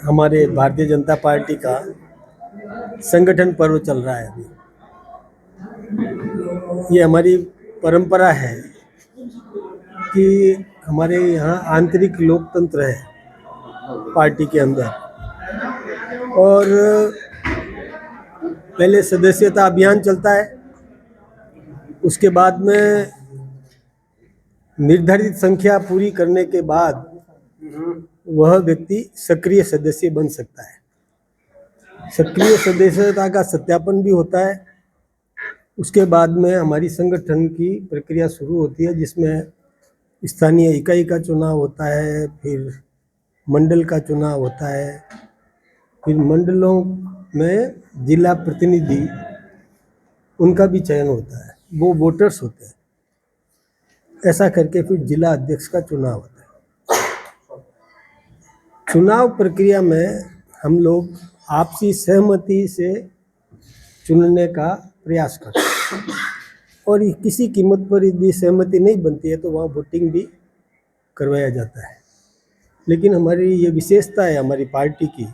हमारे भारतीय जनता पार्टी का संगठन पर्व चल रहा है अभी। ये हमारी परंपरा है कि हमारे यहाँ आंतरिक लोकतंत्र है पार्टी के अंदर, और पहले सदस्यता अभियान चलता है, उसके बाद में निर्धारित संख्या पूरी करने के बाद वह व्यक्ति सक्रिय सदस्य बन सकता है। सक्रिय सदस्यता का सत्यापन भी होता है। उसके बाद में हमारी संगठन की प्रक्रिया शुरू होती है, जिसमें स्थानीय इकाई का चुनाव होता है, फिर मंडल का चुनाव होता है, फिर मंडलों में जिला प्रतिनिधि उनका भी चयन होता है, वो वोटर्स होते हैं। ऐसा करके फिर जिला अध्यक्ष का चुनाव होता है। चुनाव प्रक्रिया में हम लोग आपसी सहमति से चुनने का प्रयास करते हैं, और किसी कीमत पर यदि सहमति नहीं बनती है तो वहाँ वोटिंग भी करवाया जाता है। लेकिन हमारी ये विशेषता है हमारी पार्टी की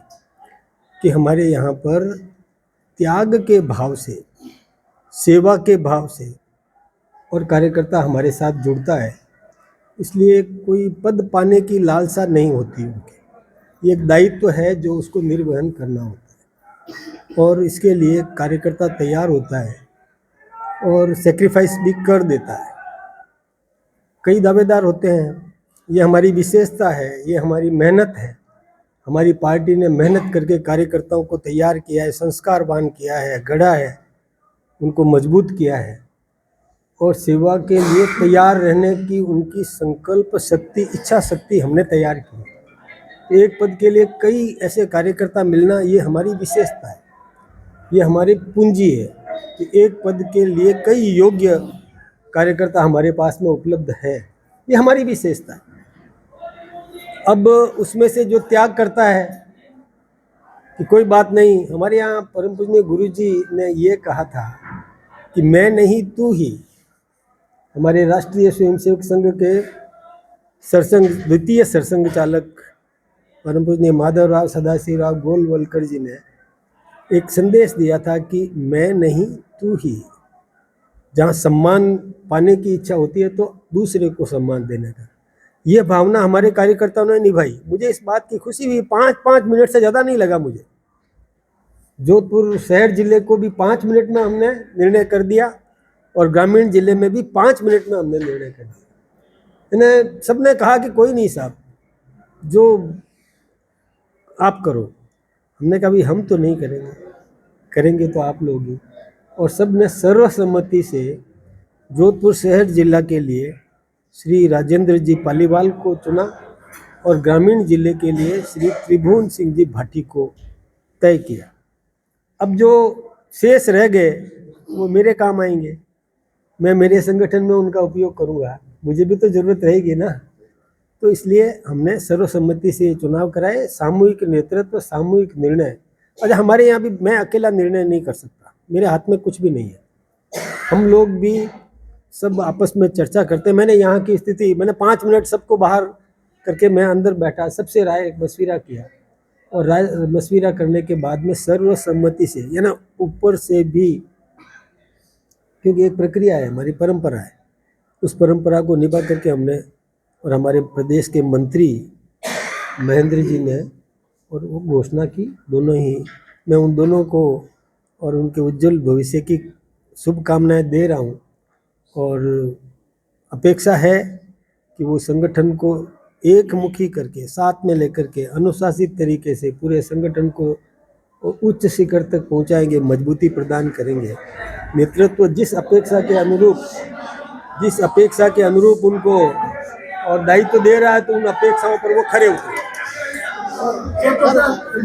कि हमारे यहाँ पर त्याग के भाव से, सेवा के भाव से और कार्यकर्ता हमारे साथ जुड़ता है, इसलिए कोई पद पाने की लालसा नहीं होती उनकी। ये एक दायित्व है जो उसको निर्वहन करना होता है, और इसके लिए कार्यकर्ता तैयार होता है और सेक्रीफाइस भी कर देता है। कई दावेदार होते हैं, ये हमारी विशेषता है, ये हमारी मेहनत है। हमारी पार्टी ने मेहनत करके कार्यकर्ताओं को तैयार किया है, संस्कारवान किया है, गढ़ा है, उनको मजबूत किया है, और सेवा के लिए तैयार रहने की उनकी संकल्प शक्ति, इच्छा शक्ति हमने तैयार की। एक पद के लिए कई ऐसे कार्यकर्ता मिलना, ये हमारी विशेषता है, ये हमारी पूंजी है कि एक पद के लिए कई योग्य कार्यकर्ता हमारे पास में उपलब्ध है। ये हमारी विशेषता है। अब उसमें से जो त्याग करता है कि कोई बात नहीं, हमारे यहाँ परम पूजनीय गुरु जी ने ये कहा था कि मैं नहीं तू ही। हमारे राष्ट्रीय स्वयंसेवक संघ के सरसंघ द्वितीय सरसंघ चालक परम पूजनीय माधवराव सदाशिवराव गोलवलकर जी ने एक संदेश दिया था कि मैं नहीं तू ही। जहाँ सम्मान पाने की इच्छा होती है तो दूसरे को सम्मान देने का, ये भावना हमारे कार्यकर्ताओं ने निभाई। मुझे इस बात की खुशी हुई, 5 मिनट से ज़्यादा नहीं लगा मुझे। जोधपुर शहर जिले को भी 5 मिनट में हमने निर्णय कर दिया, और ग्रामीण जिले में भी 5 मिनट में हमने निर्णय कर दिया। इन्हें सबने कहा कि कोई नहीं साहब, जो आप करो। हमने कहा भी हम तो नहीं करेंगे, करेंगे तो आप लोग ही। और सब ने सर्वसम्मति से जोधपुर शहर जिला के लिए श्री राजेंद्र जी पालीवाल को चुना, और ग्रामीण जिले के लिए श्री त्रिभुवन सिंह जी भाटी को तय किया। अब जो शेष रह गए वो मेरे काम आएंगे, मैं मेरे संगठन में उनका उपयोग करूंगा, मुझे भी तो ज़रूरत रहेगी ना। तो इसलिए हमने सर्वसम्मति से चुनाव कराए, सामूहिक नेतृत्व, सामूहिक निर्णय। और हमारे यहाँ भी मैं अकेला निर्णय नहीं कर सकता, मेरे हाथ में कुछ भी नहीं है। हम लोग भी सब आपस में चर्चा करते हैं। मैंने यहाँ की स्थिति, मैंने 5 मिनट सबको बाहर करके मैं अंदर बैठा, सबसे राय मशविरा किया, और राय मशविरा करने के बाद में सर्वसम्मति से, यानी ऊपर से भी, क्योंकि एक प्रक्रिया है, हमारी परंपरा है, उस परंपरा को निभा करके हमने, और हमारे प्रदेश के मंत्री महेंद्र जी ने और वो घोषणा की। दोनों ही, मैं उन दोनों को और उनके उज्जवल भविष्य की शुभकामनाएं दे रहा हूँ, और अपेक्षा है कि वो संगठन को एकमुखी करके, साथ में लेकर के, अनुशासित तरीके से पूरे संगठन को उच्च शिखर तक पहुंचाएंगे, मजबूती प्रदान करेंगे। नेतृत्व जिस अपेक्षा के अनुरूप उनको और दायित्व दे रहा है, तो उन अपेक्षाओं पर वो खरे उतरे।